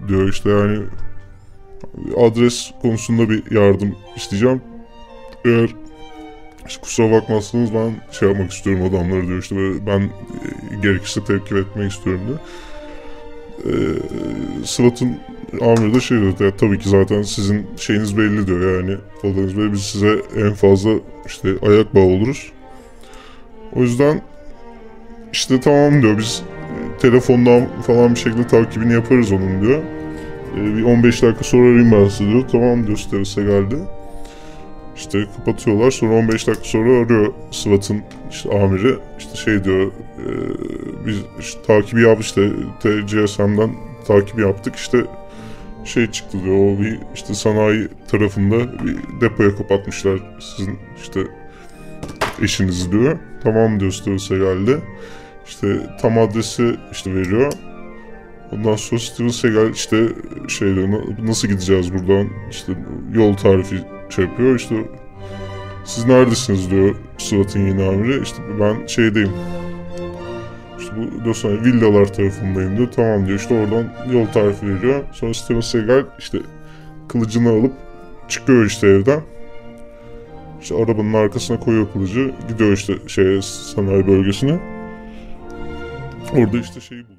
diyor işte yani adres konusunda bir yardım isteyeceğim. Eğer işte kusura bakmazsanız ben şey yapmak istiyorum adamları diyor işte ben gerekirse tepki etmek istiyorum diyor. SWAT'ın amiri de şey diyor tabii ki zaten sizin şeyiniz belli diyor yani olayınız belli biz size en fazla işte ayak bağı oluruz. O yüzden işte tamam diyor biz telefondan falan bir şekilde takibini yaparız onun diyor. Bir 15 dakika sonra arayayım ben size diyor. Tamam diyor Steven geldi. İşte kapatıyorlar sonra 15 dakika sonra arıyor SWAT'ın işte amiri işte şey diyor biz işte takibi yaptık işte GSM'den takip yaptık işte şey çıktı diyor o bir işte sanayi tarafında bir depoya kapatmışlar sizin işte eşinizi diyor. Tamam diyor Steven geldi. İşte tam adresi işte veriyor. Ondan sonra Steven Seagal işte şey diyor nasıl gideceğiz buradan işte yol tarifi şey yapıyor işte siz neredesiniz diyor SWAT'ın yeni amiri işte ben şeydeyim işte bu diyorsan villalar tarafındayım diyor tamam diyor işte oradan yol tarifi veriyor sonra Steven Seagal işte kılıcını alıp çıkıyor işte evden işte arabanın arkasına koyuyor kılıcı gidiyor işte şeye sanayi bölgesine orada işte şeyi buluyor.